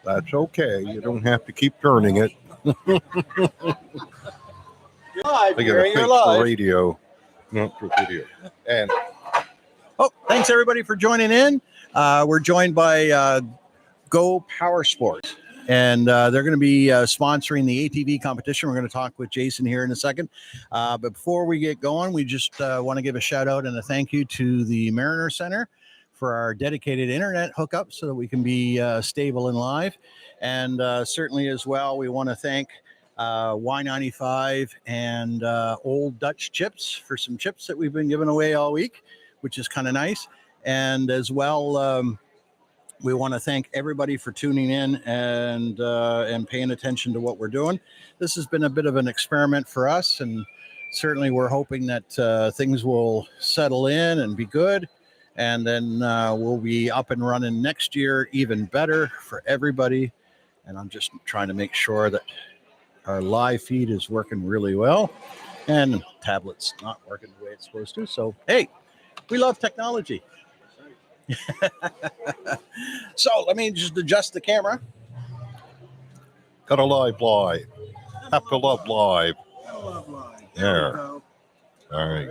That's okay. You don't have to keep turning it. Live, They get Gary, a you're fake live. for radio, not for video. And Thanks everybody for joining in. We're joined by Go Power Sports, and they're going to be sponsoring the ATV competition. We're going to talk with Jason here in a second. But before we get going, we just want to give a shout out and a thank you to the Mariner Center for our dedicated internet hookup so that we can be stable and live. And certainly as well, we want to thank Y95 and Old Dutch Chips for some chips that we've been giving away all week, which is kind of nice. And as well, we want to thank everybody for tuning in and paying attention to what we're doing. This has been a bit of an experiment for us, and certainly we're hoping that things will settle in and be good. And then we'll be up and running next year, even better for everybody. And I'm just trying to make sure that our live feed is working really well, and the tablet's not working the way it's supposed to. So, hey, we love technology. So let me just adjust the camera. got a live. Have to love live. There. All right.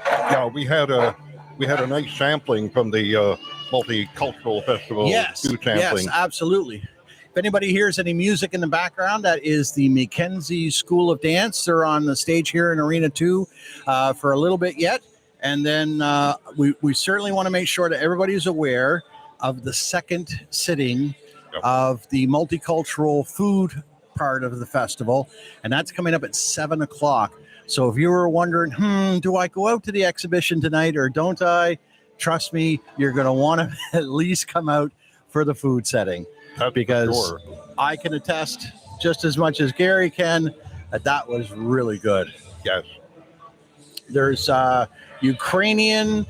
Yeah, we had a nice sampling from the multicultural festival. Yes, Food sampling. yes, absolutely. If anybody hears any music in the background, that is the Mackenzie School of Dance. They're on the stage here in Arena 2 for a little bit yet. And then we certainly want to make sure that everybody's aware of the second sitting of the multicultural food part of the festival. And that's coming up at 7 o'clock. So if you were wondering, do I go out to the exhibition tonight or don't I? Trust me, you're going to want to at least come out for the food setting. That's because for sure. I can attest just as much as Gary can that was really good. Yes. There's Ukrainian,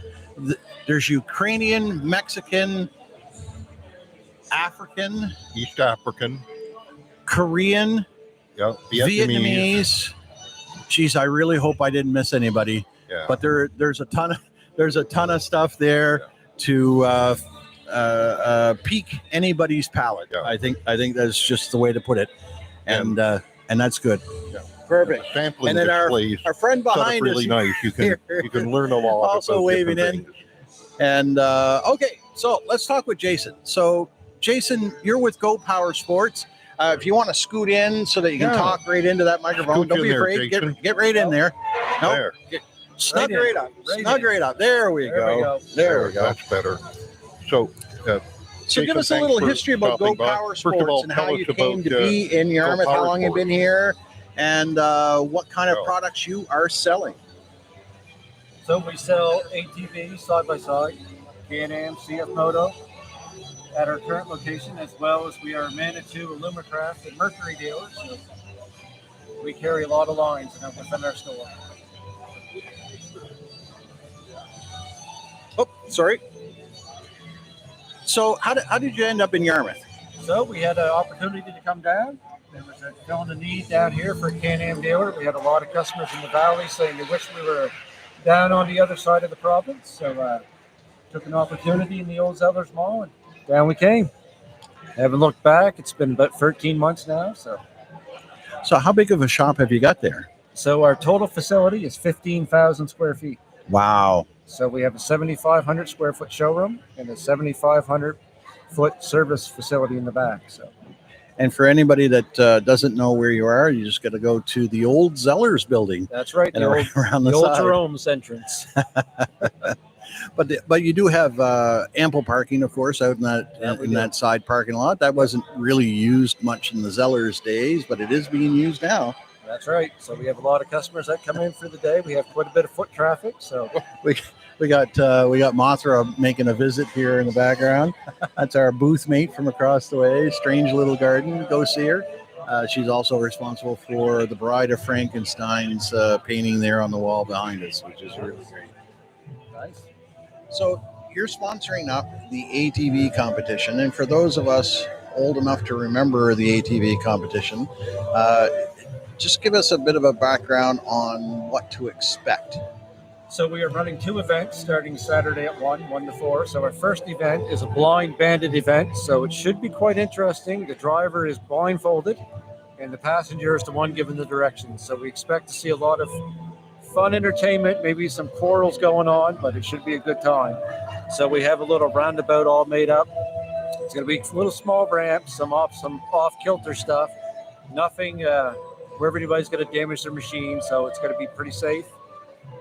Mexican, African, East African. Korean, Yeah. Vietnamese. Geez, I really hope I didn't miss anybody. Yeah. But there's a ton of stuff there to pique anybody's palate. Yeah. I think that's just the way to put it, and that's good. Yeah. Perfect. Sampling And then displays. our friend set up behind really us nice. You can learn a lot. also about waving different in. things. And okay, so let's talk with Jason. So Jason, you're with Go Power Sports. If you want to scoot in so that you can talk right into that microphone, Scoot don't in be there, afraid. Jason. Get right in there. No, There. snug Right right in. up. Right Snug in. right up. There we go. There we go. That's better. So. So give Jason, us a thanks little for history about Go stopping by. Power First of Sports all, and how tell you us came about, to be in Yarmouth, Go how Power long you've Sports. been here, and what kind of Go. products you are selling. So we sell ATVs side by side, Can-Am, CF Moto at our current location, as well as we are Manitou, Illumicraft, and Mercury dealers. So we carry a lot of lines within our store. Oh, sorry. So how did you end up in Yarmouth? So we had an opportunity to come down. There was a feeling a need down here for a Can-Am dealer. We had a lot of customers in the valley saying they wish we were down on the other side of the province. So took an opportunity in the old Zellers Mall, and down we came. Haven't looked back. It's been about 13 months now. So how big of a shop have you got there? So our total facility is 15,000 square feet. Wow. So we have a 7,500 square foot showroom and a 7,500 foot service facility in the back. So, And for anybody that doesn't know where you are, you just got to go to the old Zellers building that's right. and The old, around the the old side. Jerome's entrance. But you do have ample parking, of course, out in that side parking lot. That wasn't really used much in the Zellers days, but it is being used now. That's right. So we have a lot of customers that come in for the day. We have quite a bit of foot traffic. So We got Mothra making a visit here in the background. That's our booth mate from across the way. Strange Little Garden. Go see her. She's also responsible for the Bride of Frankenstein's painting there on the wall behind us, which is really great. nice. So you're sponsoring up the ATV competition, and for those of us old enough to remember the ATV competition, just give us a bit of a background on what to expect So we are running 2 events starting Saturday at 1 to 4. So our first event is a blind banded event. So it should be quite interesting. The driver is blindfolded and the passenger is the one given the directions. So we expect to see a lot of fun entertainment, maybe some quarrels going on, but it should be a good time. So we have a little roundabout all made up. It's going to be little small ramps, some off kilter stuff, nothing where anybody's going to damage their machine. So it's going to be pretty safe.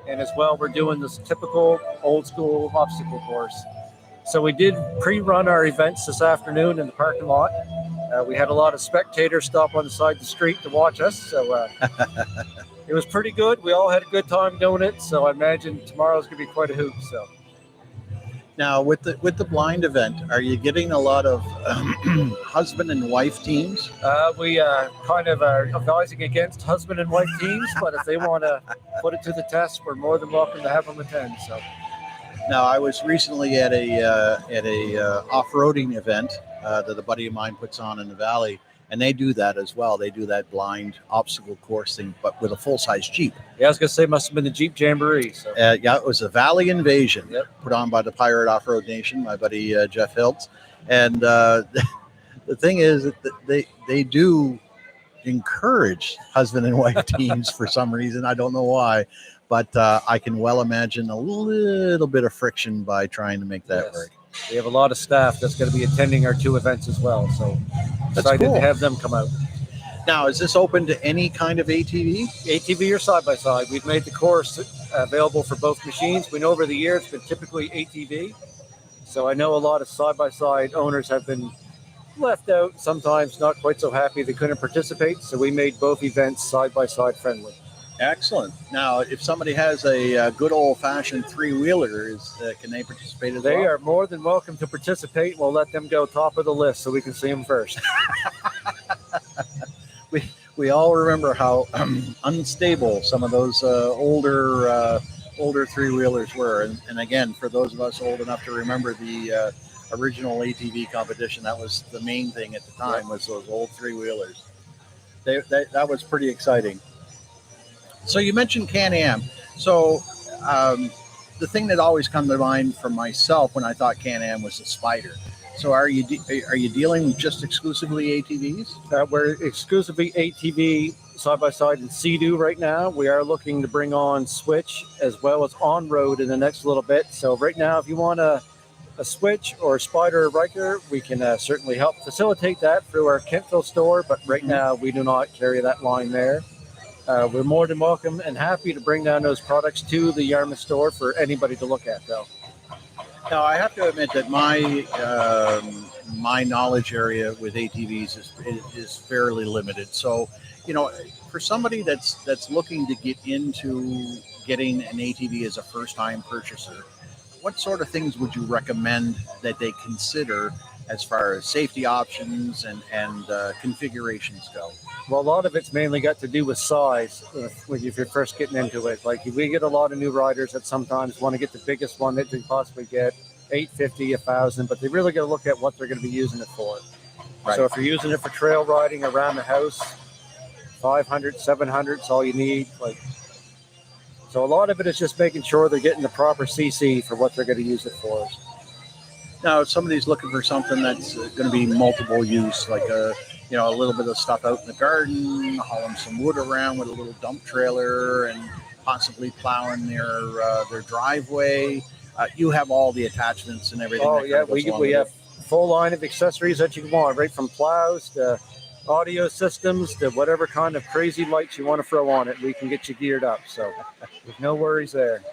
And as well, we're doing this typical old school obstacle course. So we did pre-run our events this afternoon in the parking lot. We had a lot of spectators stop on the side of the street to watch us. So it was pretty good. We all had a good time doing it. So I imagine tomorrow's going to be quite a hoop. So. Now, with the blind event, are you getting a lot of husband and wife teams? We kind of are advising against husband and wife teams, but if they want to put it to the test, we're more than welcome to have them attend. So, now I was recently at a off-roading event that a buddy of mine puts on in the valley, and they do that as well. They do that blind obstacle course thing, but with a full-size Jeep. yeah, I was gonna say must have been the Jeep Jamboree. So. Yeah, it was a Valley Invasion, Yep. put on by the Pirate Off-Road Nation, my buddy Jeff Hiltz. And the thing is that they do encourage husband and wife teams for some reason. I don't know why, but I can well imagine a little bit of friction by trying to make that Yes. work. We have a lot of staff that's going to be attending our 2 events as well. So excited cool. to have them come out. Now, is this open to any kind of ATV? ATV or side by side. We've made the course available for both machines. We know over the years it's been typically ATV. So I know a lot of side by side owners have been left out, sometimes not quite so happy they couldn't participate. So we made both events side by side friendly. Excellent. Now, if somebody has a good old-fashioned three-wheeler, can they participate as well? They are more than welcome to participate. We'll let them go top of the list so we can see them first. We all remember how unstable some of those older three-wheelers were. And again, for those of us old enough to remember the original ATV competition, that was the main thing at the time, was those old three-wheelers. That was pretty exciting. So you mentioned Can-Am. So the thing that always comes to mind for myself when I thought Can-Am was a Spider. So are you dealing just exclusively ATVs? We're exclusively ATV side by side in Sea-Doo right now. We are looking to bring on Switch as well as on-road in the next little bit. So right now, if you want a Switch or a Spider or Riker, we can certainly help facilitate that through our Kentville store. But right now, we do not carry that line there. We're more than welcome and happy to bring down those products to the Yarmouth store for anybody to look at, though. Now, I have to admit that my knowledge area with ATVs is fairly limited. So, for somebody that's looking to get into getting an ATV as a first-time purchaser, what sort of things would you recommend that they consider as far as safety options and configurations go? Well, a lot of it's mainly got to do with size when you're first getting into it. Like we get a lot of new riders that sometimes want to get the biggest one that they possibly get, 850, 1,000, but they really got to look at what they're going to be using it for. Right. So if you're using it for trail riding around the house, 500, 700 is all you need. So a lot of it is just making sure they're getting the proper CC for what they're going to use it for. Now, if somebody's looking for something that's going to be multiple use, like a little bit of stuff out in the garden, hauling some wood around with a little dump trailer, and possibly plowing their driveway, you have all the attachments and everything. Oh yeah, we have full line of accessories that you want, right from plows to audio systems to whatever kind of crazy lights you want to throw on it. We can get you geared up, so there's no worries there.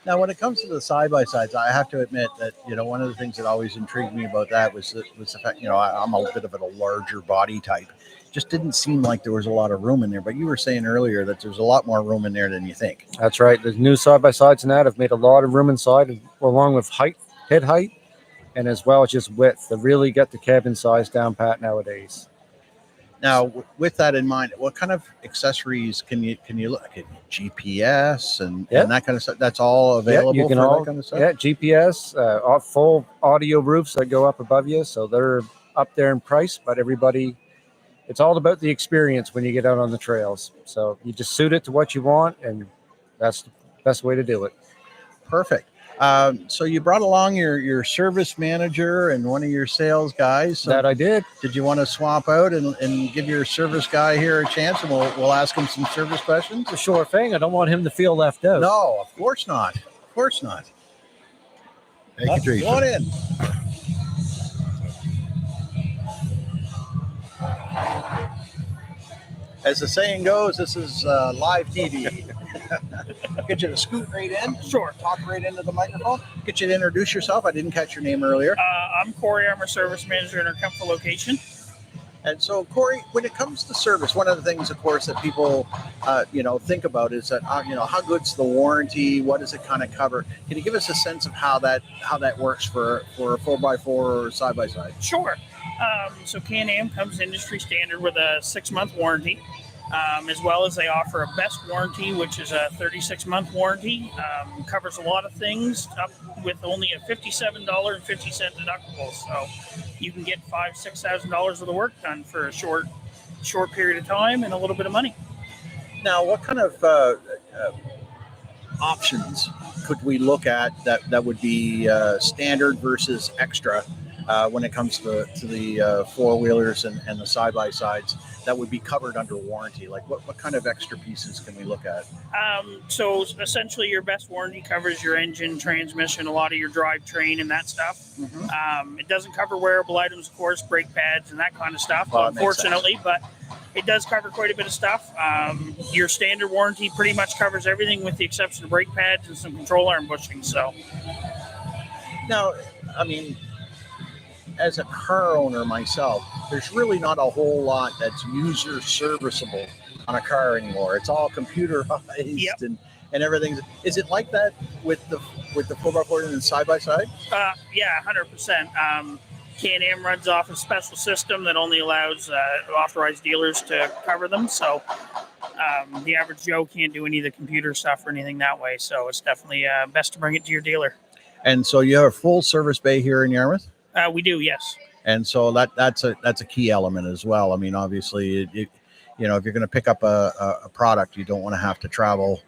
Now, when it comes to the side-by-sides, I have to admit that, one of the things that always intrigued me about that was the fact, I'm a bit of a larger body type. It just didn't seem like there was a lot of room in there. But you were saying earlier that there's a lot more room in there than you think. That's right. The new side-by-sides and that have made a lot of room inside, along with head height, and as well as just width. They really got the cabin size down pat nowadays. Now, with that in mind, what kind of accessories can you look at? GPS and that kind of stuff. That's all available. You can for all that kind of stuff? Yeah, GPS, full audio roofs that go up above you, so they're up there in price. But everybody, it's all about the experience when you get out on the trails. So you just suit it to what you want, and that's the best way to do it. Perfect. So you brought along your service manager and one of your sales guys. So That I did. did you want to swap out and give your service guy here a chance, and we'll ask him some service questions? It's a sure thing. I don't want him to feel left out. No, of course not. Of course not. Thank you, Go on Jason. in. As the saying goes, this is live TV. Get you to scoot right in. Sure. Talk right into the microphone. Get you to introduce yourself. I didn't catch your name earlier. I'm Corey. I'm a service manager in our Kemptville location. And so, Corey, when it comes to service, one of the things, of course, that people, think about is that, how good's the warranty? What does it kind of cover? Can you give us a sense of how that works for a 4x4 or side by side? Sure. So Can-Am comes industry standard with a 6-month warranty, as well as they offer a best warranty, which is a 36-month warranty. Covers a lot of things up with only a $57.50 deductible. So you can get $5,000-$6,000 worth of work done for a short period of time and a little bit of money. Now, what kind of options could we look at that would be standard versus extra when it comes to the four-wheelers and the side-by-sides that would be covered under warranty? Like what kind of extra pieces can we look at? So essentially your best warranty covers your engine, transmission, a lot of your drivetrain and that stuff. It doesn't cover wearable items, of course, brake pads and that kind of stuff, Well, that makes unfortunately, but it does cover quite a bit of stuff. Your standard warranty pretty much covers everything with the exception of brake pads and some control arm bushings. So Now, I mean, as a car owner myself, there's really not a whole lot that's user serviceable on a car anymore. It's all computerized Yep. and everything. Is it like that with the 4x4 and side by side? yeah, 100%. Can-Am runs off a special system that only allows authorized dealers to cover them. So the average Joe can't do any of the computer stuff or anything that way. So it's definitely best to bring it to your dealer. And so you have a full service bay here in Yarmouth, We do, yes. and so that's a key element as well. I mean, obviously, if you're going to pick up a product, you don't want to have to travel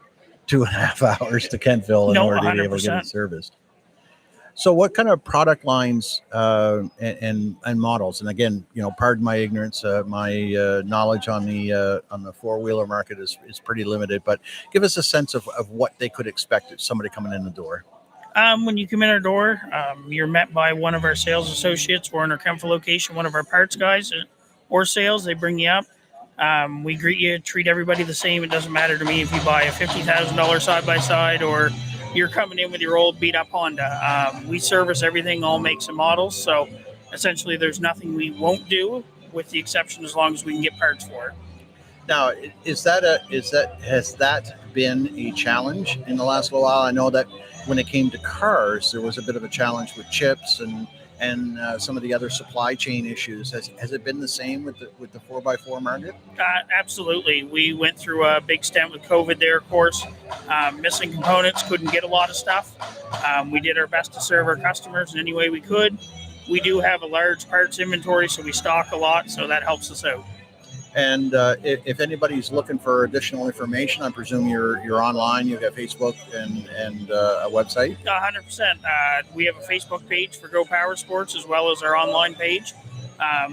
2.5 hours to Kentville in No, order to be able to get 100%. it serviced. So what kind of product lines and models? And again, pardon my ignorance, my knowledge on the four-wheeler market is pretty limited, but give us a sense of what they could expect of somebody coming in the door. When you come in our door, you're met by one of our sales associates. We're in our Kemptville location, one of our parts guys or sales. They bring you up. We greet you, treat everybody the same. It doesn't matter to me if you buy a $50,000 side-by-side or you're coming in with your old beat-up Honda. We service everything, all makes and models. So essentially there's nothing we won't do, with the exception as long as we can get parts for it. Now, has that been a challenge in the last little while? I know that when it came to cars, there was a bit of a challenge with chips and some of the other supply chain issues. Has it been the same with the 4x4 market? Absolutely. We went through a big stint with COVID there, of course. Missing components, couldn't get a lot of stuff. We did our best to serve our customers in any way we could. We do have a large parts inventory, so we stock a lot, so that helps us out. And if anybody's looking for additional information, I presume you're online. You've got Facebook and a website. 100%. We have a Facebook page for Go Power Sports as well as our online page.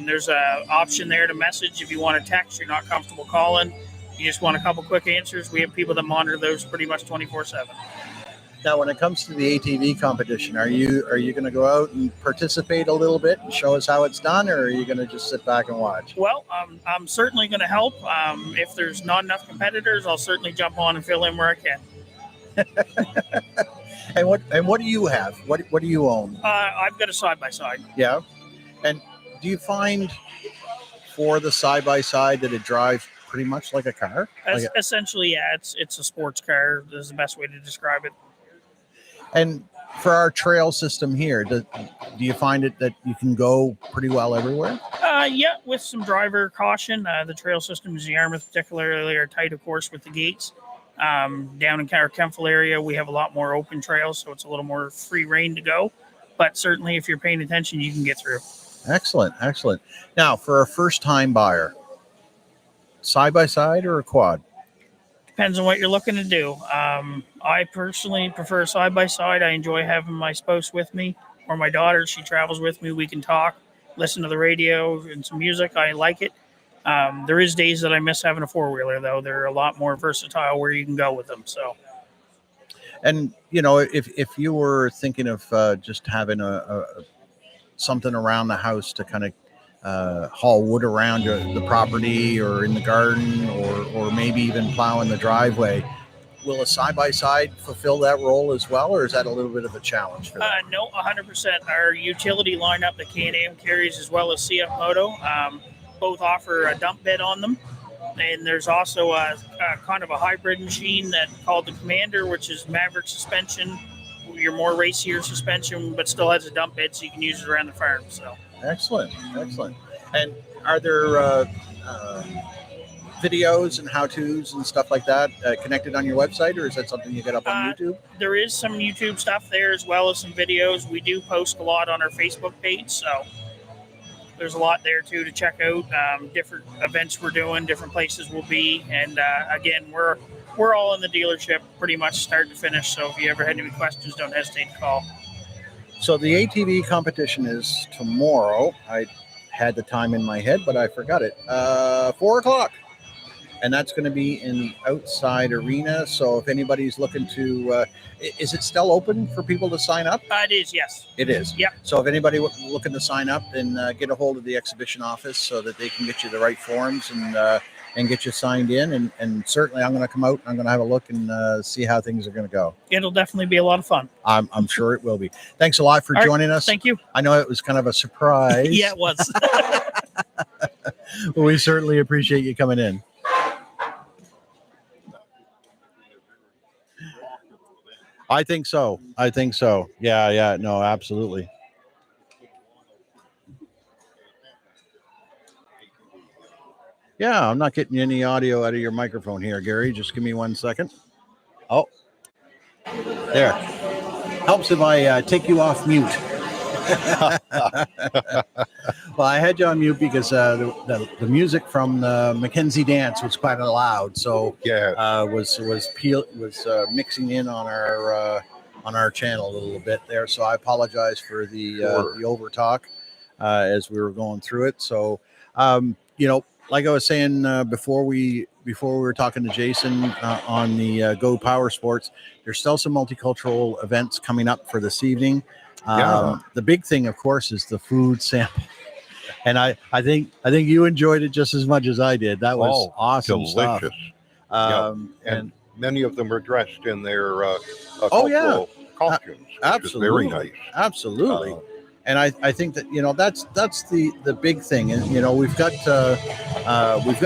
There's an option there to message if you want to text. You're not comfortable calling. You just want a couple quick answers. We have people that monitor those pretty much 24/7. Now, when it comes to the ATV competition, are you going to go out and participate a little bit and show us how it's done, or are you going to just sit back and watch? Well, I'm certainly going to help. If there's not enough competitors, I'll certainly jump on and fill in where I can. And what do you have? What do you own? I've got a side-by-side. Yeah. And do you find for the side by side that it drives pretty much like a car? Essentially, yeah, it's a sports car. Is the best way to describe it. And for our trail system here, do you find it that you can go pretty well everywhere? Yeah, with some driver caution. The trail systems in Yarmouth particularly are tight, of course, with the gates. Down in our Kemptville area, we have a lot more open trails, so it's a little more free reign to go. But certainly, if you're paying attention, you can get through. Excellent. Now, for a first-time buyer, side by side or a quad? Depends on what you're looking to do. I personally prefer side by side. I enjoy having my spouse with me or my daughter. She travels with me. We can talk, listen to the radio and some music. I like it. There is days that I miss having a four wheeler though. They're a lot more versatile where you can go with them. So. And if you were thinking of just having a something around the house to kind of haul wood around the property or in the garden or maybe even plowing the driveway, will a side-by-side fulfill that role as well, or is that a little bit of a challenge for them? No, 100%. Our utility lineup that Can-Am carries as well as CF Moto both offer a dump bed on them. And there's also a kind of a hybrid machine that called the Commander, which is Maverick suspension, your more racier suspension, but still has a dump bed so you can use it around the farm. So. Excellent. And are there videos and how-tos and stuff like that connected on your website, or is that something you get up on YouTube? There is some YouTube stuff there as well as some videos. We do post a lot on our Facebook page, so there's a lot there too to check out. Different events we're doing, different places we'll be, and again, we're all in the dealership pretty much start to finish. So if you ever had any questions, don't hesitate to call. So the ATV competition is tomorrow. I had the time in my head, but I forgot it. 4:00, and that's going to be in the outside arena. So if anybody's looking to, is it still open for people to sign up? It is, yes. It is. Yep. So if anybody looking to sign up, then get a hold of the exhibition office so that they can get you the right forms and get you signed in. And certainly I'm going to come out and I'm going to have a look and see how things are going to go. It'll definitely be a lot of fun. I'm sure it will be. Thanks a lot for All right, joining us. Thank you. I know it was kind of a surprise. Yeah, it was. Well, we certainly appreciate you coming in. I think so. Yeah. No, absolutely. Yeah, I'm not getting any audio out of your microphone here, Gary. Just give me 1 second. Oh, there. Helps if I take you off mute. Well, I had you on mute because the music from the Mackenzie dance was quite loud, so Yeah. was mixing in on our channel a little bit there. So I apologize for the overtalk as we were going through it. So like I was saying before we were talking to Jason on the Go Power Sports, there's still some multicultural events coming up for this evening. The big thing, of course, is the food sample, and I think you enjoyed it just as much as I did. That was awesome Delicious. stuff. And many of them are dressed in their yeah. costumes. Which Absolutely. is very nice. Absolutely. And I think that that's the big thing. And we've got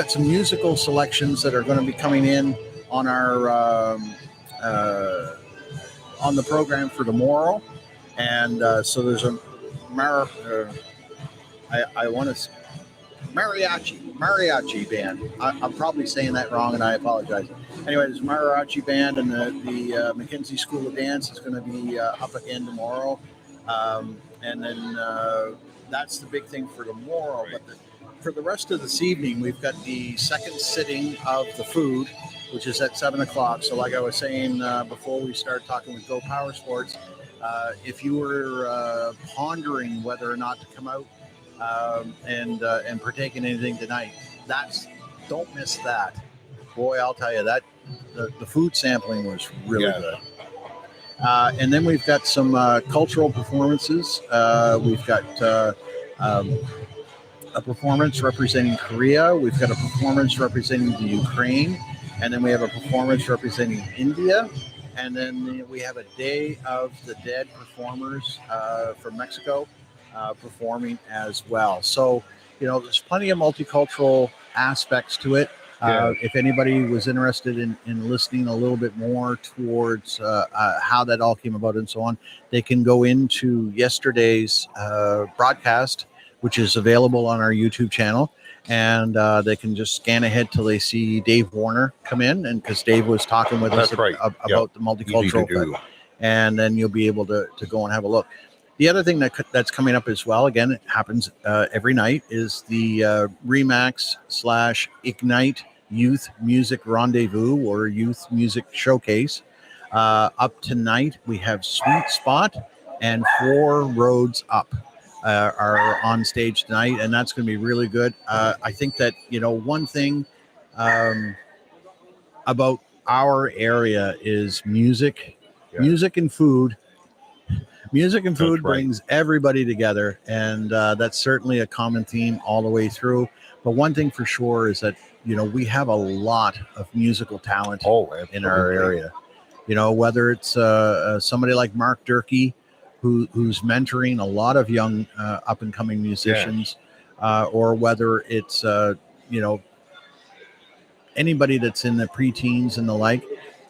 some musical selections that are going to be coming in on our on the program for tomorrow. And so there's a mariachi band. I'm probably saying that wrong, and I apologize. Anyway, there's a mariachi band, and the Mackenzie School of Dance is going to be up again tomorrow. And then that's the big thing for tomorrow. But for the rest of this evening, we've got the second sitting of the food, which is at 7:00. So like I was saying before we start talking with Go Power Sports, if you were pondering whether or not to come out and partake in anything tonight, don't miss that. Boy, I'll tell you that the food sampling was really good. And then we've got some cultural performances. We've got a performance representing Korea. We've got a performance representing the Ukraine. And then we have a performance representing India. And then we have a Day of the Dead performers from Mexico performing as well. So, there's plenty of multicultural aspects to it. If anybody was interested in listening a little bit more towards how that all came about and so on, they can go into yesterday's broadcast, which is available on our YouTube channel. And they can just scan ahead till they see Dave Warner come in, and because Dave was talking with us about the multicultural thing. And then you'll be able to go and have a look. The other thing that's coming up as well, again, it happens every night, is the Remax /Ignite Youth Music Rendezvous or Youth Music Showcase. Up tonight, we have Sweet Spot and Four Roads Up are on stage tonight, and that's going to be really good. I think that, one thing about our area is music. Yeah. Music and food. Music and food That's right. brings everybody together, and that's certainly a common theme all the way through. But one thing for sure is that, we have a lot of musical talent Oh, in our absolutely. area. Whether it's somebody like Mark Durkee, who's mentoring a lot of young up and coming musicians, or whether it's anybody that's in the preteens and the like.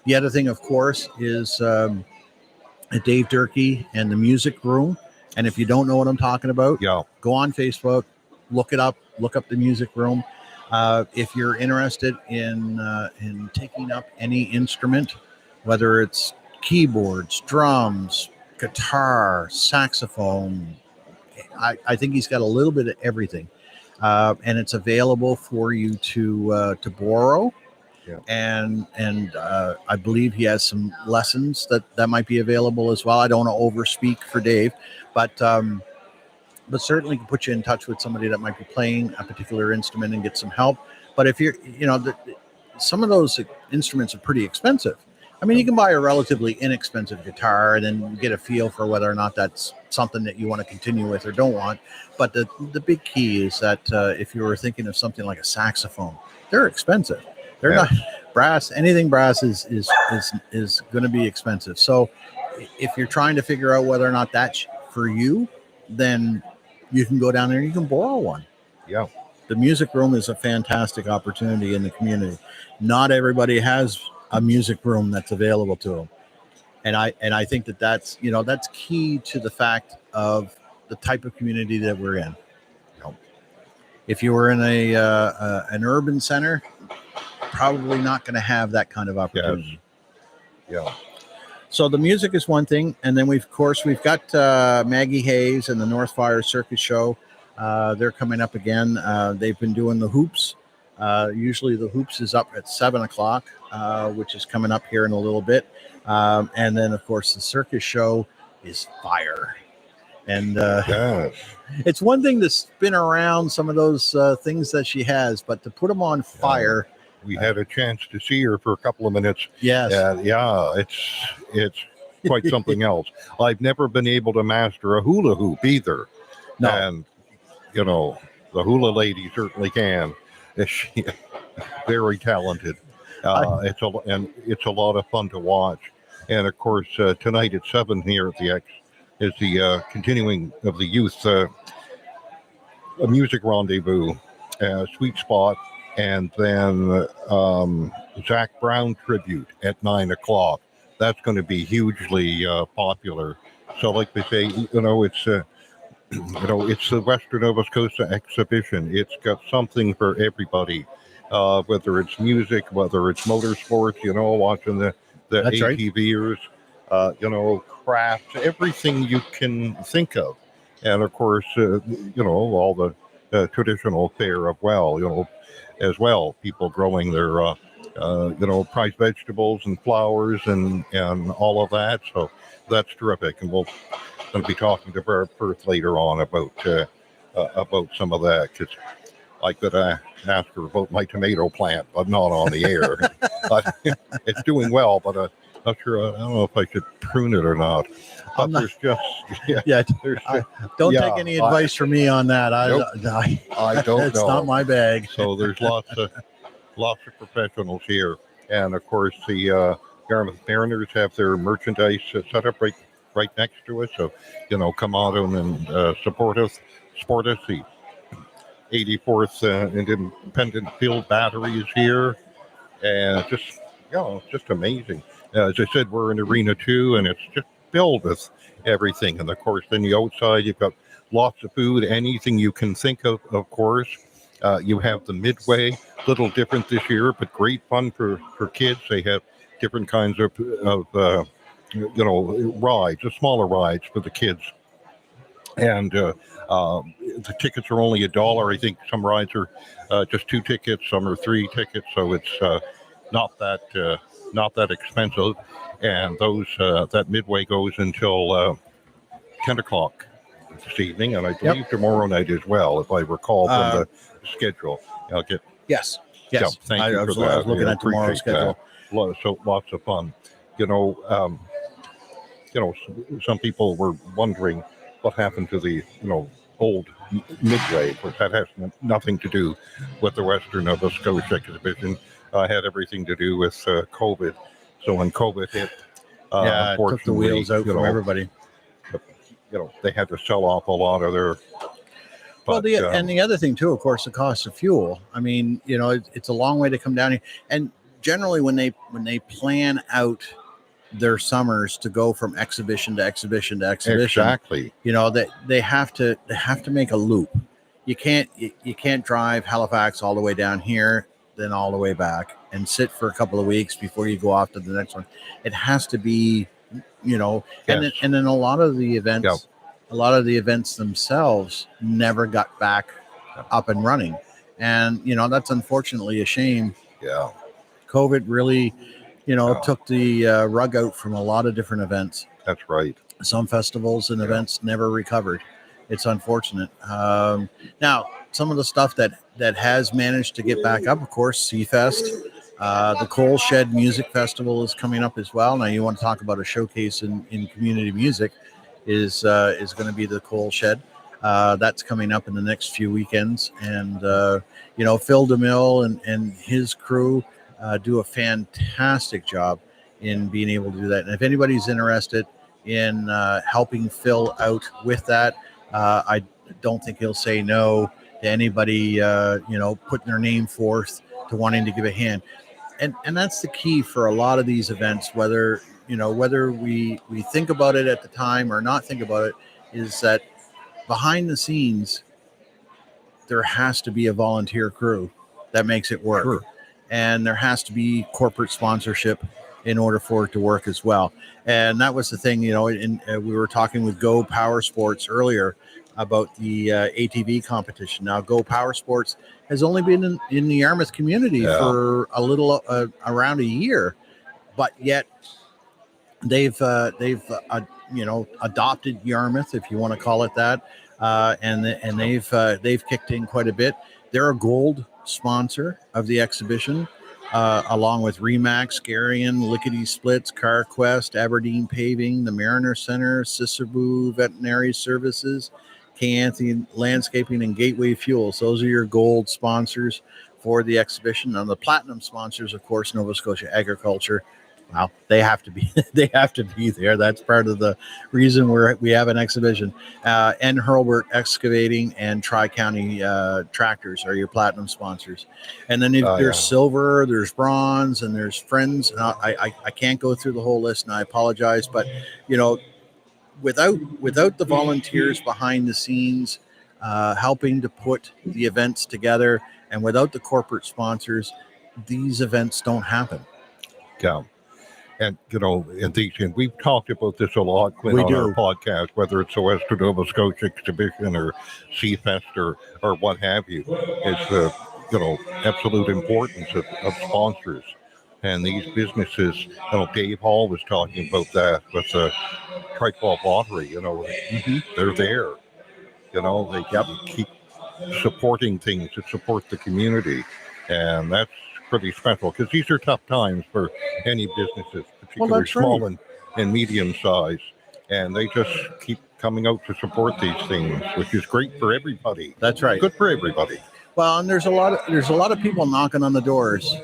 The other thing, of course, is Dave Durkee and the Music Room. And if you don't know what I'm talking about, Yeah. go on Facebook, look it up, look up the Music Room. If you're interested in taking up any instrument, whether it's keyboards, drums, guitar, saxophone, I think he's got a little bit of everything, and it's available for you to borrow. Yeah. And I believe he has some lessons that might be available as well. I don't want to overspeak for Dave, but certainly can put you in touch with somebody that might be playing a particular instrument and get some help. But if you're, some of those instruments are pretty expensive. I mean, you can buy a relatively inexpensive guitar and then get a feel for whether or not that's something that you want to continue with or don't want. But the big key is that if you were thinking of something like a saxophone, they're expensive. They're not brass. Anything brass is going to be expensive. So if you're trying to figure out whether or not that's for you, then you can go down there and you can borrow one. Yeah. The Music Room is a fantastic opportunity in the community. Not everybody has a music room that's available to them, and I think that's that's key to the fact of the type of community that we're in. If you were in an urban center, probably not going to have that kind of opportunity. Yeah. So the music is one thing, and then we've got Maggie Hayes and the North Fire Circus Show. They're coming up again. They've been doing the hoops. Usually the hoops is up at 7:00, which is coming up here in a little bit. And then, of course, the circus show is fire. And it's one thing to spin around some of those things that she has, but to put them on fire. We had a chance to see her for a couple of minutes. Yes. It's quite something else. I've never been able to master a hula hoop either. No. And, the hula lady certainly can. She very talented. It's a lot of fun to watch. And of course, tonight at 7 here at the X is the continuing of the youth music rendezvous, Sweet Spot, and then Zach Brown tribute at 9:00. That's going to be hugely popular. So, like they say, it's it's the Western Nova Scotia exhibition. It's got something for everybody, whether it's music, whether it's motorsports, watching the That's right. ATVers, crafts, everything you can think of. And of course, all the traditional fare as well, people growing their, prized vegetables and flowers and all of that. So that's terrific. And we'll going to be talking to Perth later on about some of that, because I could ask her about my tomato plant, but not on the air. But it's doing well, but not sure. I don't know if I should prune it or not. But Don't take any advice from me on that. I don't It's know. not my bag. So there's lots of professionals here, and of course the Yarmouth Mariners have their merchandise set up right next to us. So come out and support us. The 84th Independent Field Battery is here, and it's just amazing. As I said, we're in Arena 2, and it's just filled with everything. And of course, then the outside, you've got lots of food, anything you can think of course. You have the Midway, little different this year, but great fun for kids. They have different kinds of rides, smaller rides for the kids. And the tickets are only $1. I think some rides are just 2 tickets, some are 3 tickets, so it's not that expensive. And those that midway goes until 10 o'clock this evening, and I believe tomorrow night as well, if I recall from the schedule. I'll get Yes. yeah, Yes. thank I you for was, that. I was looking Yeah, at tomorrow's appreciate that. schedule. So lots of fun. Some people were wondering what happened to the old Midway, but that has nothing to do with the Western Nova Scotia exhibition. Had everything to do with COVID. So when COVID hit, Yeah, it took the unfortunately, wheels out from everybody. they had to sell off a lot of their. Well, But, and the other thing too, of course, the cost of fuel. I mean, it's a long way to come down here. And generally, when they plan out their summers to go from exhibition to exhibition to exhibition, exactly. that they have to make a loop. You can't drive Halifax all the way down here, then all the way back, and sit for a couple of weeks before you go off to the next one. It has to be, and Yes. then a lot of the events. Yep. A lot of the events themselves never got back up and running. And, that's unfortunately a shame. Yeah. COVID really, Yeah. took the rug out from a lot of different events. That's right. Some festivals and events never recovered. It's unfortunate. Now, some of the stuff that has managed to get back up, of course, Seafest, the Coal Shed Music Festival is coming up as well. Now, you want to talk about a showcase in community music. Is going to be the Coal Shed. That's coming up in the next few weekends. And, Phil DeMille and his crew do a fantastic job in being able to do that. And if anybody's interested in helping Phil out with that, I don't think he'll say no to anybody, putting their name forth to wanting to give a hand. And that's the key for a lot of these events, whether we think about it at the time or not think about it, is that behind the scenes, there has to be a volunteer crew that makes it work. Sure. And there has to be corporate sponsorship in order for it to work as well. And that was the thing, we were talking with Go Power Sports earlier about the ATV competition. Now, Go Power Sports has only been in the Yarmouth community for a little around a year, but yet they've adopted Yarmouth, if you want to call it that, and they've kicked in quite a bit. They're a gold sponsor of the exhibition, along with Remax, Garion, Lickety Splits, CarQuest, Aberdeen Paving, the Mariner Center, Sisabu Veterinary Services, K. Anthony Landscaping, and Gateway Fuels. Those are your gold sponsors for the exhibition. And the platinum sponsors, of course, Nova Scotia Agriculture. Well, they have to be there. That's part of the reason we have an exhibition. And Hurlburt Excavating and Tri-County Tractors are your platinum sponsors. And then there's silver, there's bronze, and there's friends. I can't go through the whole list, and I apologize, but without the volunteers behind the scenes helping to put the events together, and without the corporate sponsors, these events don't happen. Yeah. And, and we've talked about this a lot, Quinn, on our podcast, whether it's the Western Nova Scotia exhibition or Seafest or what have you. It's the, absolute importance of sponsors. And these businesses, Dave Hall was talking about that with the Tri-12 Lottery, they're there. They keep supporting things to support the community. And that's pretty special, because these are tough times for any businesses, particularly small and medium size, and they just keep coming out to support these things, which is great for everybody. That's right. Good for everybody. Well, and there's a lot of people knocking on the doors,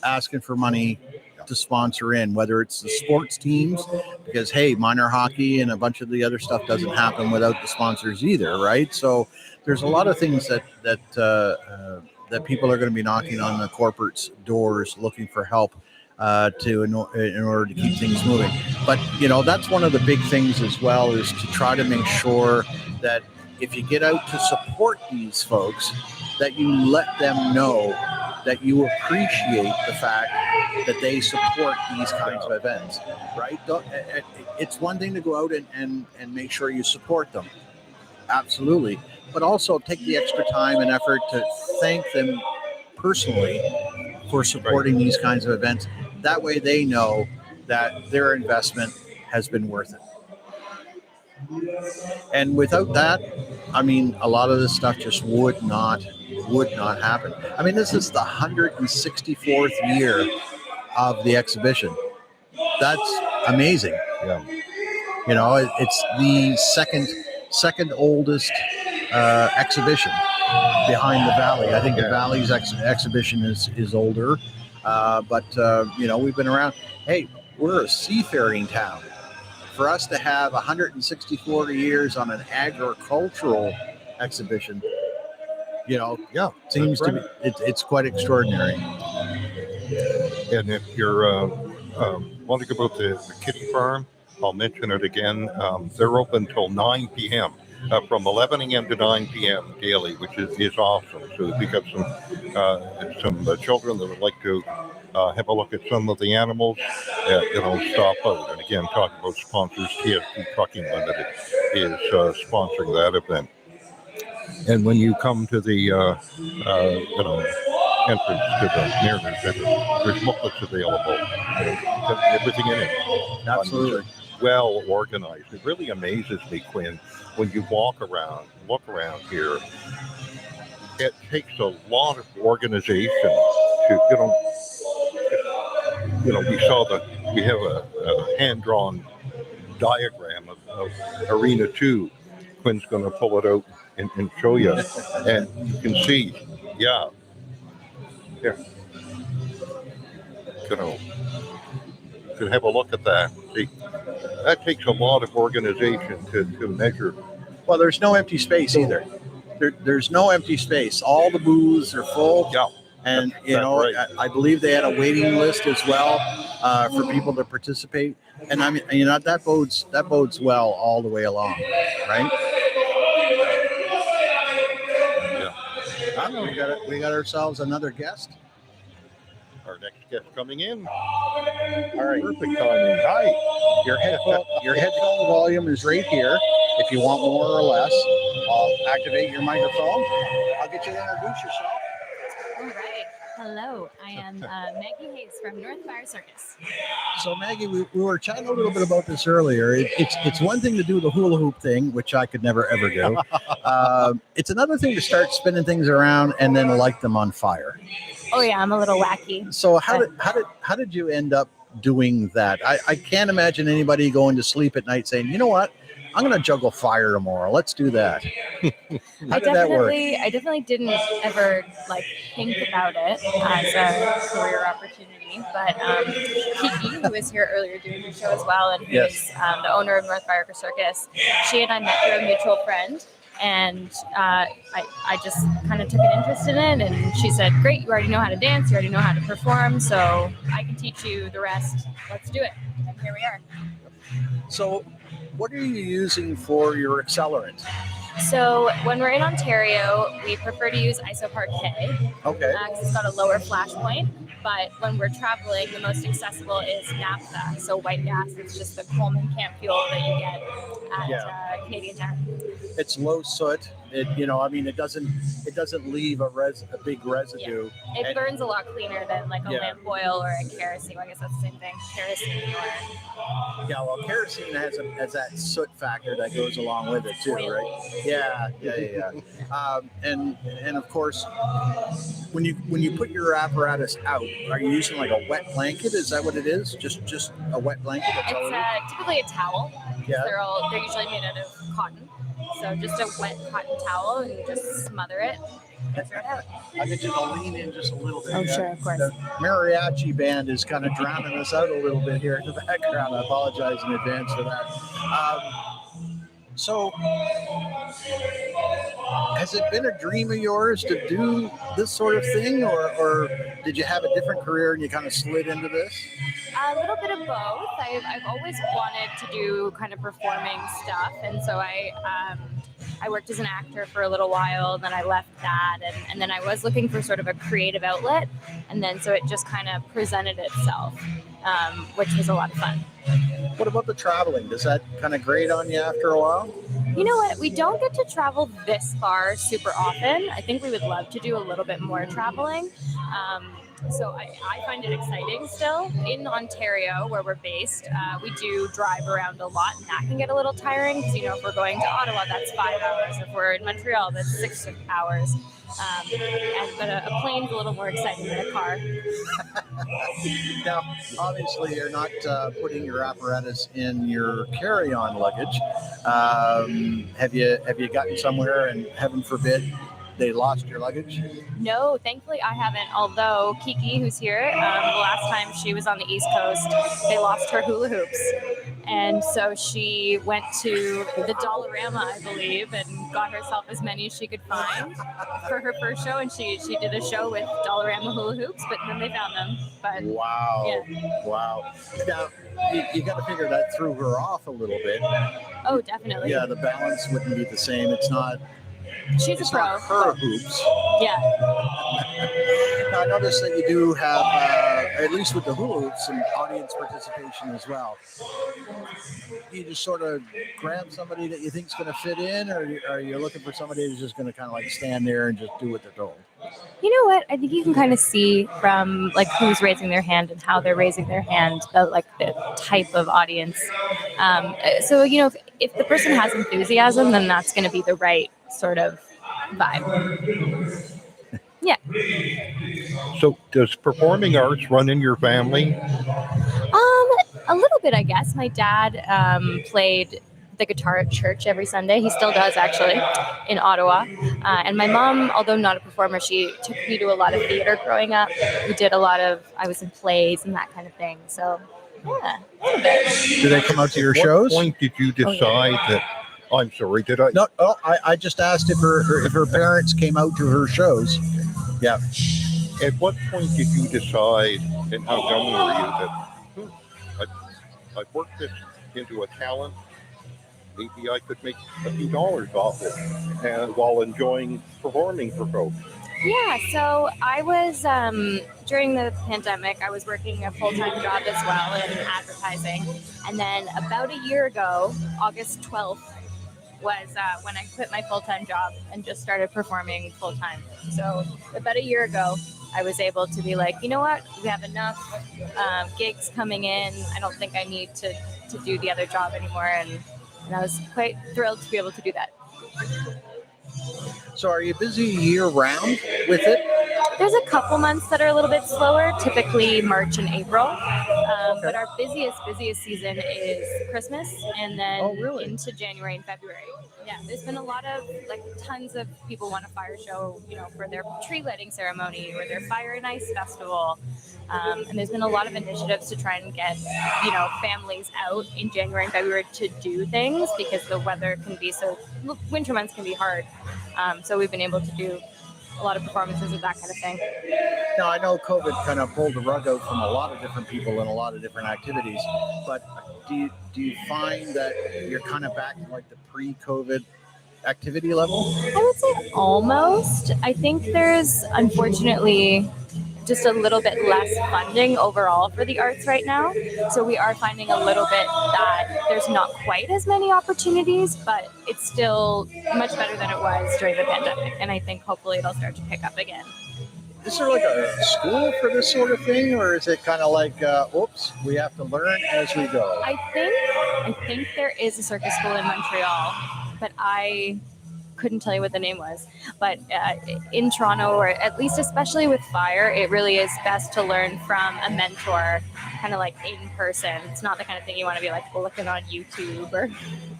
asking for money to sponsor in, whether it's the sports teams, because hey, minor hockey and a bunch of the other stuff doesn't happen without the sponsors either, right? So there's a lot of things that people are going to be knocking on the corporate's doors, looking for help in order to keep things moving. But that's one of the big things as well, is to try to make sure that if you get out to support these folks, that you let them know that you appreciate the fact that they support these kinds of events, right? It's one thing to go out and make sure you support them. Absolutely. But also take the extra time and effort to thank them personally for supporting these kinds of events. That way they know that their investment has been worth it. And without that, I mean, a lot of this stuff just would not happen. I mean, this is the 164th year of the exhibition. That's amazing. Yeah. You know, it's the second oldest exhibition behind the Valley. I think the Valley's exhibition is older, but you know, we've been around. Hey, we're a seafaring town. For us to have 164 years on an agricultural exhibition, you know, seems to be it's quite extraordinary. And if you're wondering about the kitty farm, I'll mention it again. They're open till 9 p.m. From 11 a.m. to 9 p.m. daily, which is awesome. So if you've got some children that would like to have a look at some of the animals, you know, stop out. And again, talk about sponsors. TSP Trucking Limited is sponsoring that event. And when you come to the you know, entrance to the Mariners Center, there's booklets available. Everything in it. Absolutely. Well organized. It really amazes me, Quinn, when you look around here. It takes a lot of organization to, we have a hand-drawn diagram of Arena 2. Quinn's going to pull it out and show you, and you can see, here. To have a look at that. See, that takes a lot of organization to measure. Well, there's no empty space either. There's no empty space. All the booths are full. Yeah. And That's you know, right. I believe they had a waiting list as well for people to participate. And I mean, you know, that bodes well all the way along, right? Yeah. I don't know. We got ourselves another guest. Our next guest coming in. All right. Perfect timing. Hi. Your headphone volume is right here. If you want more or less, I'll activate your microphone. I'll get you to introduce yourself. All right. Hello. I am Maggie Hayes from North Fire Circus. So Maggie, we were chatting a little bit about this earlier. It's one thing to do the hula hoop thing, which I could never ever do. It's another thing to start spinning things around and then light them on fire. Oh yeah, I'm a little wacky. So how did you end up doing that? I can't imagine anybody going to sleep at night saying, you know what, I'm going to juggle fire tomorrow. Let's do that. How did that work? I definitely didn't ever think about it as a career opportunity. But Kiki, who was here earlier doing the show as well, and who is the owner of North Fire Circus, she and I met through a mutual friend. And I just kind of took an interest in it. And she said, great, you already know how to dance. You already know how to perform. So I can teach you the rest. Let's do it. And here we are. So what are you using for your accelerant? So when we're in Ontario, we prefer to use Isoparquet. Okay. Because it's got a lower flash point. But when we're traveling, the most accessible is naphtha. So white gas. It's just the Coleman camp fuel that you get at Canadian Tire. It's low soot. It doesn't leave a big residue. Yeah. It burns a lot cleaner than a lamp oil or a kerosene. Well, I guess that's the same thing. Kerosene or kerosene has that soot factor that goes along with it too, right? Yeah. And of course, when you put your apparatus out, are you using a wet blanket? Is that what it is? Just a wet blanket? It's typically a towel. Yeah. They're usually made out of cotton. So just a wet cotton towel and you just smother it. I'll get you to lean in just a little bit. Oh, sure, of course. The mariachi band is kind of drowning us out a little bit here in the background. I apologize in advance for that. So, has it been a dream of yours to do this sort of thing, or did you have a different career and you kind of slid into this? A little bit of both. I've always wanted to do kind of performing stuff, and so I worked as an actor for a little while, then I left that, and then I was looking for sort of a creative outlet, and then so it just kind of presented itself, which was a lot of fun. What about the traveling? Does that kind of grate on you after a while? You know what? We don't get to travel this far super often. I think we would love to do a little bit more traveling. So I find it exciting still. In Ontario, where we're based, we do drive around a lot, and that can get a little tiring because, if we're going to Ottawa, that's 5 hours. If we're in Montreal, that's 6 hours. But a plane's a little more exciting than a car. Now, obviously, you're not putting your apparatus in your carry-on luggage. Have you gotten somewhere, and heaven forbid, they lost your luggage? No, thankfully I haven't. Although Kiki, who's here, the last time she was on the East Coast, they lost her hula hoops. And so she went to the Dollarama, I believe, and got herself as many as she could find for her first show. And she did a show with Dollarama hula hoops, but then they found them. But Wow. yeah. Wow. Now, you got to figure that threw her off a little bit. Oh, definitely. Yeah, the balance wouldn't be the same. It's not She's a pro. not her hoops. Yeah. Now, I noticed that you do have, at least with the hula hoops, some audience participation as well. You just sort of grab somebody that you think is going to fit in, or are you looking for somebody who's just going to kind of like stand there and just do what they're told? You know what? I think you can kind of see from like who's raising their hand and how they're raising their hand, the type of audience. So if the person has enthusiasm, then that's going to be the right sort of vibe. Yeah. So does performing arts run in your family? A little bit, I guess. My dad played the guitar at church every Sunday. He still does, actually, in Ottawa. And my mom, although not a performer, she took me to a lot of theater growing up. I was in plays and that kind of thing. So, yeah, a little bit. Do they come out to your At what shows? point did you decide that? I'm sorry, did I? No, I just asked if her parents came out to her shows. Yeah. At what point did you decide, and how young were you, that I've worked this into a talent? Maybe I could make a few dollars off it, and while enjoying performing for folks. Yeah, so I was, during the pandemic, I was working a full-time job as well in advertising. And then about a year ago, August 12th, was when I quit my full-time job and just started performing full-time. So about a year ago, I was able to be like, you know what, we have enough gigs coming in. I don't think I need to do the other job anymore. And I was quite thrilled to be able to do that. So are you busy year-round with it? There's a couple months that are a little bit slower, typically March and April. But our busiest season is Christmas, and then into January and February. Yeah, there's been a lot of, tons of people want a fire show, for their tree lighting ceremony or their Fire and Ice festival. And there's been a lot of initiatives to try and get, families out in January and February to do things because the weather can be winter months can be hard. So we've been able to do a lot of performances of that kind of thing. Now, I know COVID kind of pulled the rug out from a lot of different people and a lot of different activities, but do you find that you're kind of back to like the pre-COVID activity level? I would say almost. I think there's unfortunately just a little bit less funding overall for the arts right now. So we are finding a little bit that there's not quite as many opportunities, but it's still much better than it was during the pandemic. And I think hopefully it'll start to pick up again. Is there like a school for this sort of thing, or is it kind of like, oops, we have to learn as we go? I think there is a circus school in Montreal, but I couldn't tell you what the name was. But in Toronto, or at least especially with fire, it really is best to learn from a mentor, kind of like in person. It's not the kind of thing you want to be like looking on YouTube or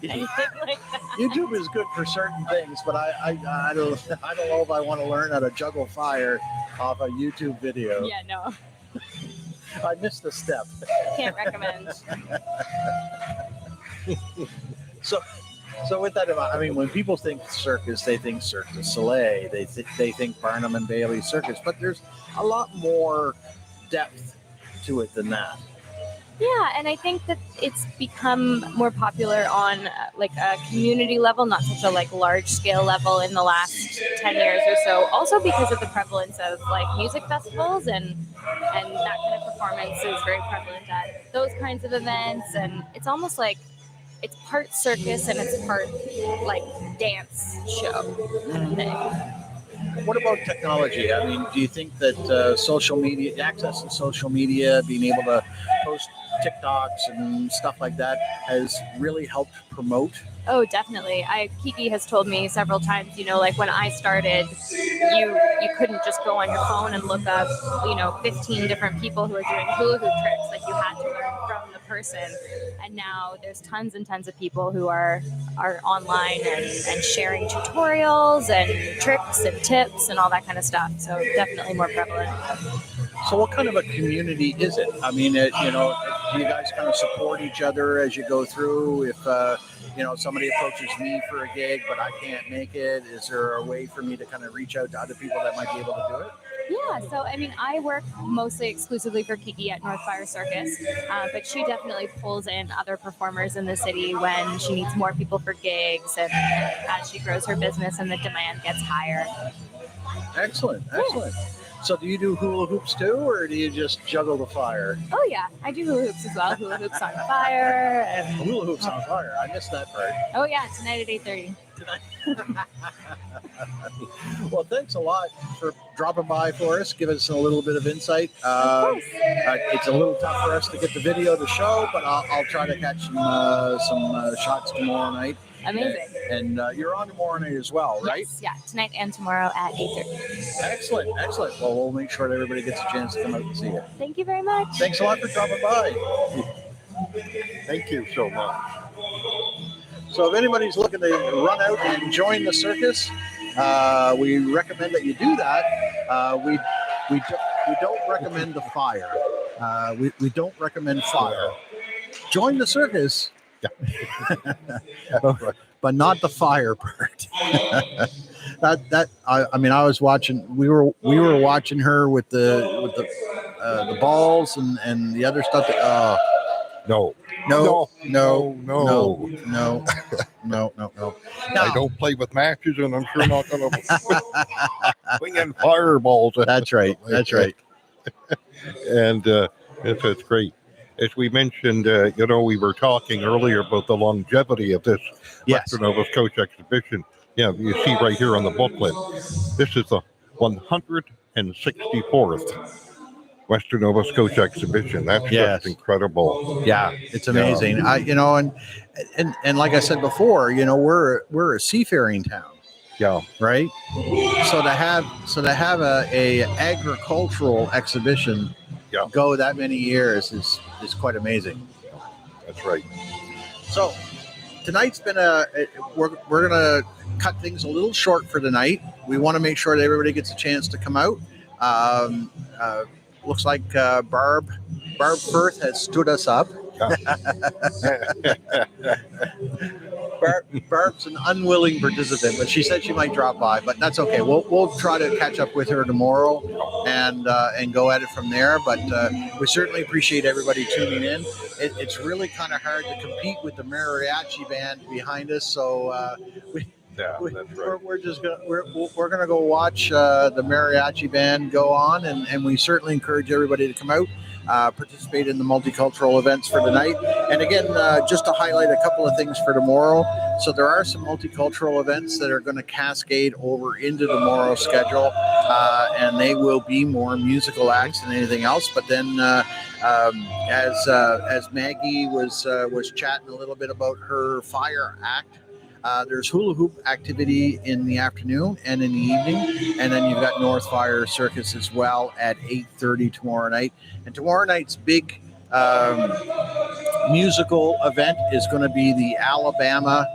anything like that. YouTube is good for certain things, but I don't know if I want to learn how to juggle fire off a YouTube video. Yeah, no, I missed a step. can't recommend. So with that, I mean, when people think circus, they think Cirque du Soleil, they think Barnum and Bailey Circus, but there's a lot more depth to it than that. Yeah, and I think that it's become more popular on like a community level, not such a large scale level in the last 10 years or so. Also because of the prevalence of music festivals and that kind of performance is very prevalent at those kinds of events. And it's almost like it's part circus and it's part like dance show kind of thing. What about technology? I mean, do you think that social media, access to social media, being able to post TikToks and stuff like that, has really helped promote? Oh, definitely. Kiki has told me several times, like when I started, you couldn't just go on your phone and look up, 15 different people who are doing hula hoop tricks. Like you had to learn from the person. And now there's tons and tons of people who are online and sharing tutorials and tricks and tips and all that kind of stuff. So definitely more prevalent. So what kind of a community is it? I mean, do you guys kind of support each other as you go through? If, somebody approaches me for a gig, but I can't make it, is there a way for me to kind of reach out to other people that might be able to do it? Yeah, so I mean, I work mostly exclusively for Kiki at Northfire Circus, but she definitely pulls in other performers in the city when she needs more people for gigs and as she grows her business and the demand gets higher. Excellent. So do you do hula hoops too, or do you just juggle the fire? Oh yeah, I do hula hoops as well. Hula hoops on fire. And Hula hoops on fire. I missed that part. oh yeah, tonight at 8:30. Well, thanks a lot for dropping by for us, give us a little bit of insight. It's a little tough for us to get the video to show, but I'll try to catch some shots tomorrow night. Amazing. And you're on tomorrow night as well, right? Yes, yeah, tonight and tomorrow at 8:30. Excellent. Well, we'll make sure that everybody gets a chance to come out and see you. Thank you very much. Thanks a lot for dropping by. Thank you so much. So if anybody's looking to run out and join the circus, we recommend that you do that. We don't recommend the fire. We don't recommend fire. Join the circus. But not the fire part. I was watching. We were watching her with the balls and the other stuff. No. No. I don't play with matches, and I'm sure not going to bring in fireballs. That's right. And it's great. As we mentioned, we were talking earlier about the longevity of this Western Nova Scotia exhibition. Yeah, you see right here on the booklet. This is the 164th Western Nova Scotia exhibition. That's just incredible. Yeah, it's amazing. And like I said before, we're a seafaring town. Yeah. Right. So to have a agricultural exhibition go that many years is quite amazing. That's right. So tonight's been we're gonna cut things a little short for tonight. We want to make sure that everybody gets a chance to come out. Looks like Barb Firth has stood us up. Barb's an unwilling participant, but she said she might drop by, but that's okay. We'll try to catch up with her tomorrow and go at it from there. But we certainly appreciate everybody tuning in. It's really kind of hard to compete with the mariachi band behind us, so that's right. we're gonna go watch the mariachi band go on, and we certainly encourage everybody to come out. Participate in the multicultural events for tonight. And again, just to highlight a couple of things for tomorrow. So there are some multicultural events that are going to cascade over into tomorrow's schedule, and they will be more musical acts than anything else. But then, as Maggie was chatting a little bit about her fire act, there's hula hoop activity in the afternoon and in the evening, and then you've got Northfire Circus as well at 8:30 tomorrow night. And tomorrow night's big musical event is going to be the Alabama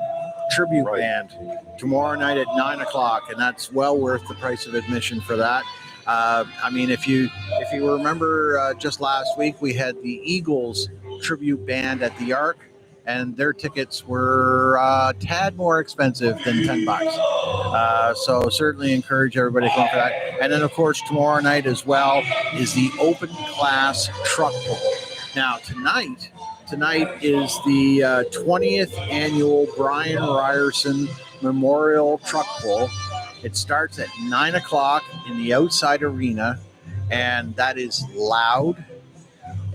Tribute Band tomorrow night at 9:00, and that's well worth the price of admission for that. If you remember, just last week we had the Eagles Tribute Band at the Arc, and their tickets were a tad more expensive than $10. So certainly encourage everybody to come for that. And then, of course, tomorrow night as well is the open class truck pull. Now, tonight is the 20th annual Brian Ryerson Memorial Truck Pull. It starts at 9:00 in the outside arena, and that is loud.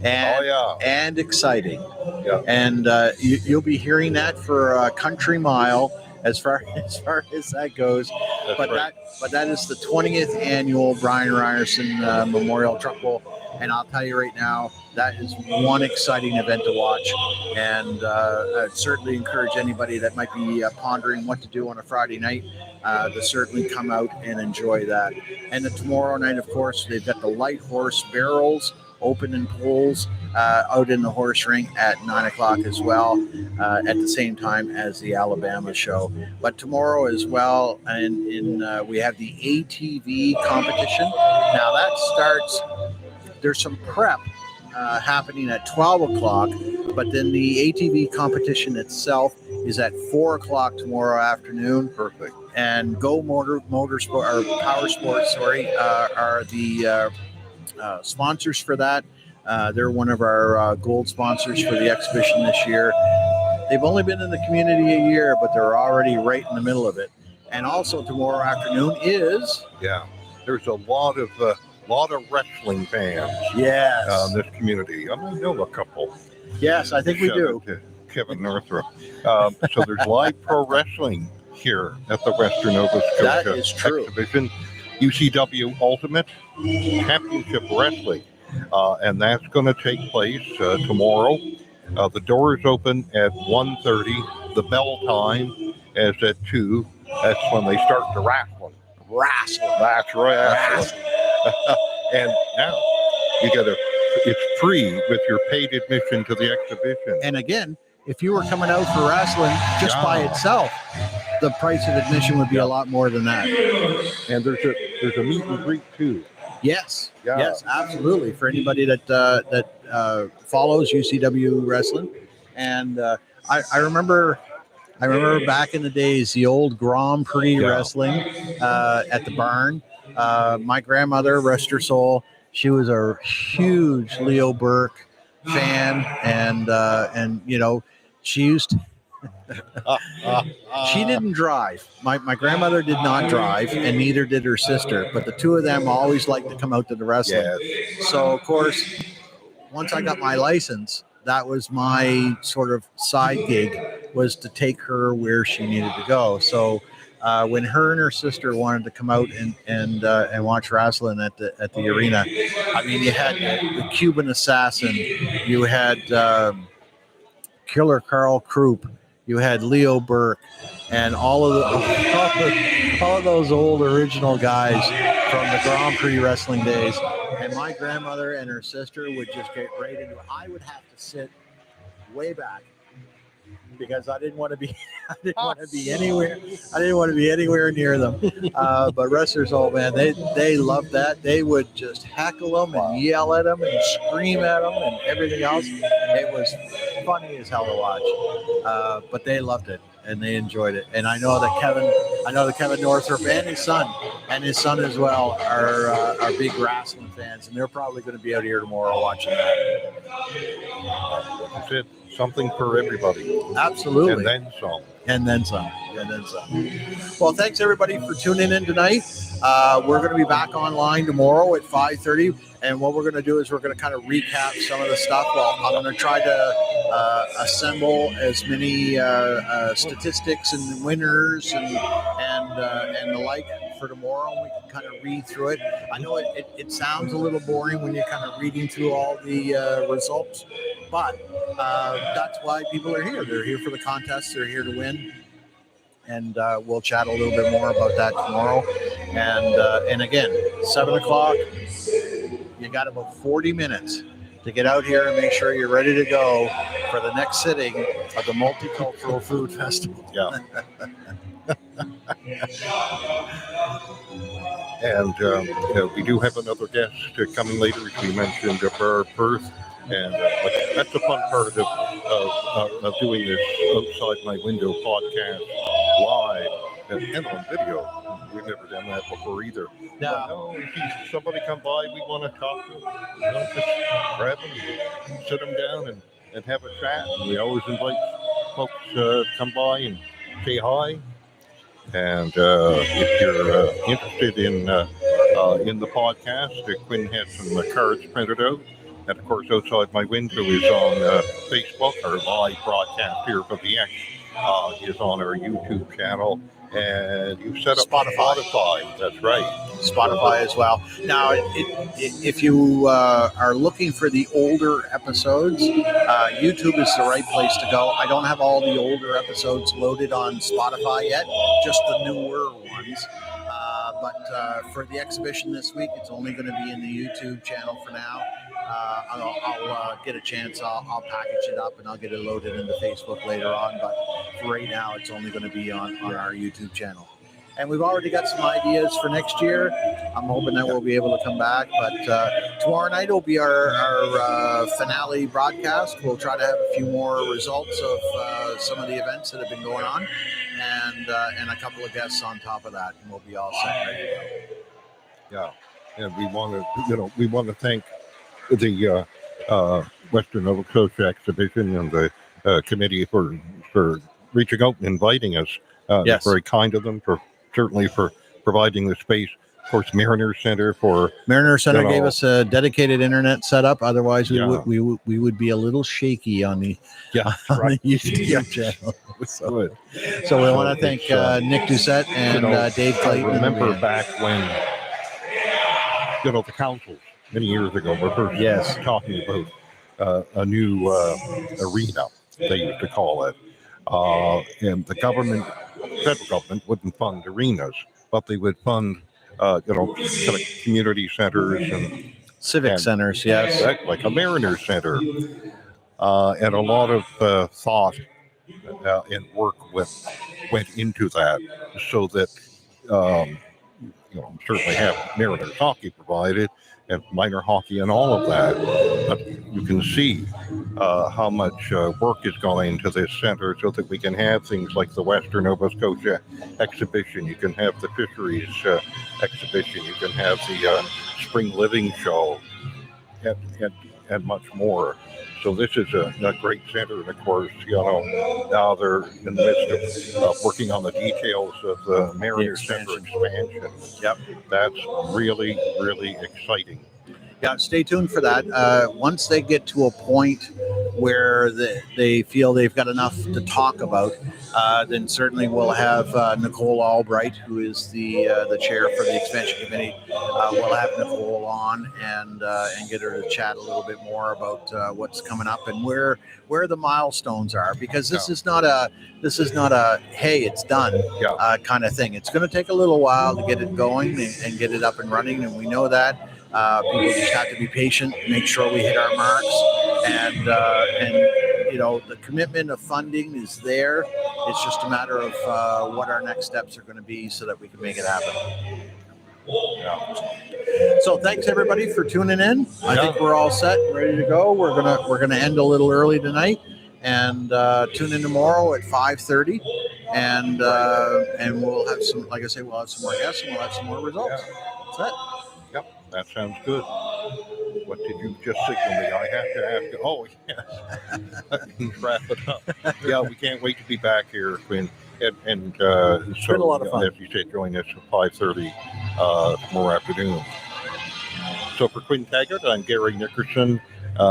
and and exciting. Yeah. And you'll be hearing that for a country mile as far as that goes. That's But right. that is the 20th annual Brian Ryerson Memorial Truck Bowl, and I'll tell you right now, that is one exciting event to watch. And I'd certainly encourage anybody that might be pondering what to do on a Friday night to certainly come out and enjoy that. And then tomorrow night, of course, they've got the light horse barrels, open and pulls out in the horse ring at 9 o'clock as well, at the same time as the Alabama show. But tomorrow as well, and we have the ATV competition. Now that starts. There's some prep happening at 12 o'clock, but then the ATV competition itself is at 4 o'clock tomorrow afternoon. Perfect. And Go Motorsport or Power Sports, are the sponsors for that. They're one of our gold sponsors for the exhibition this year. They've only been in the community a year, but they're already right in the middle of it. And also tomorrow afternoon is there's a lot of wrestling fans yes, in this community. I know a couple. yes, I think we Shout do. out to Kevin Northrup. So there's live pro wrestling here at the Western Nova Scotia That is true. Exhibition. UCW Ultimate Championship Wrestling. And that's going to take place tomorrow. The doors open at 1:30. The bell time is at 2. That's when they start the wrestling. That's right. And now it's free with your paid admission to the exhibition. And again, if you were coming out for wrestling just by itself, the price of admission would be a lot more than that. And there's a meet and greet too. Yes, Yeah. yes, absolutely. For anybody that follows UCW wrestling, and I remember back in the days the old Grand Prix wrestling at the barn. My grandmother, rest her soul, she was a huge Leo Burke fan, and you know, she used to, she didn't drive. My grandmother did not drive, and neither did her sister. But the two of them always liked to come out to the wrestling. Yes. So of course, once I got my license, that was my sort of side gig, was to take her where she needed to go. So when her and her sister wanted to come out and watch wrestling at the arena, I mean, you had the Cuban Assassin, you had Killer Carl Krupp, you had Leo Burke, and all of those old original guys from the Grand Prix wrestling days. And my grandmother and her sister would just get right into it. I would have to sit way back because I didn't want to be anywhere near them. But rest their soul, man, they loved that. They would just heckle them and yell at them and scream at them and everything else. It was funny as hell to watch. But they loved it and they enjoyed it. And I know that Kevin Northrup and his son as well are big wrestling fans, and they're probably going to be out here tomorrow watching that. That's it. Something for everybody. Absolutely. And then some. And then some. Well, thanks everybody for tuning in tonight. We're going to be back online tomorrow at 5:30. And what we're going to do is we're going to kind of recap some of the stuff. Well, I'm going to try to assemble as many statistics and winners and the like for tomorrow. We can kind of read through it. I know it sounds a little boring when you're kind of reading through all the results, but that's why people are here. They're here for the contest. They're here to win. And we'll chat a little bit more about that tomorrow. And again, 7 o'clock, you got about 40 minutes to get out here and make sure you're ready to go for the next sitting of the Multicultural Food Festival. Yeah. And we do have another guest coming later, as we mentioned, Burr Perth. And that's the fun part of doing this Outside My Window podcast live and on video. We've never done that before either. No, if you see somebody come by, we want to talk to them. Just grab them, sit them down, and have a chat. And we always invite folks to come by and say hi. And if you're interested in the podcast, Quinn has some cards printed out. And of course, outside my window is on Facebook. Our live broadcast here for the X is on our YouTube channel. And you set up Spotify. That's right. Spotify as well. Now, if you are looking for the older episodes, YouTube is the right place to go. I don't have all the older episodes loaded on Spotify yet, just the newer ones. But for the exhibition this week, it's only going to be in the YouTube channel for now. I'll get a chance. I'll package it up and I'll get it loaded into Facebook later on. But for right now, it's only going to be on our YouTube channel. And we've already got some ideas for next year. I'm hoping that we'll be able to come back. But tomorrow night will be our finale broadcast. We'll try to have a few more results of some of the events that have been going on, and a couple of guests on top of that, and we'll be all set and ready to go. Yeah, and we want to thank the Western Nova Scotia exhibition and the committee for reaching out and inviting us. Yes. Very kind of them for providing the space. Of course, Mariner Center gave us a dedicated internet setup. Otherwise, we would be a little shaky on the YouTube channel. Good. So we want to thank Nick Doucette and Dave Clayton. I remember back when the councils many years ago were first talking about a new arena, they used to call it, and the federal government wouldn't fund arenas, but they would fund community centers and civic centers, yes, like a Mariner Center, and a lot of thought and work went into that, so that certainly have Mariners hockey provided and minor hockey and all of that. But you can see how much work is going into this center, so that we can have things like the Western Nova Scotia exhibition. You can have the fisheries exhibition. You can have the spring living show, and much more. So this is a great center, and of course, now they're in the midst of working on the details of the Mariner Center expansion. Yep, that's really, really exciting. Yeah, stay tuned for that. Once they get to a point where they feel they've got enough to talk about, then certainly we'll have Nicole Albright, who is the chair for the expansion committee. We'll have Nicole on and get her to chat a little bit more about what's coming up and where the milestones are, because this is not a hey, it's done kind of thing. It's going to take a little while to get it going and get it up and running, and we know that. People just have to be patient, make sure we hit our marks, and the commitment of funding is there. It's just a matter of what our next steps are going to be, so that we can make it happen. So thanks everybody for tuning in. I think we're all set, ready to go. We're gonna end a little early tonight, and tune in tomorrow at 5:30, and we'll have some, like I say, we'll have some more guests and we'll have some more results. That's it. That sounds good. What did you just signal me? I have to ask you. Oh, yes. Wrap it up. Yeah, we can't wait to be back here, Quinn. And so, it's been a lot of fun. As you said, join us at 5:30 tomorrow afternoon. So for Quinn Taggart, I'm Gary Nickerson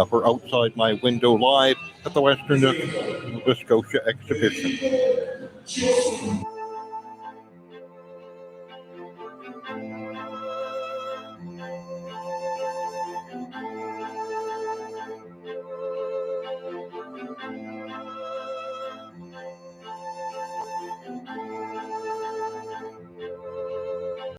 for Outside My Window Live at the Western Nova Scotia Exhibition.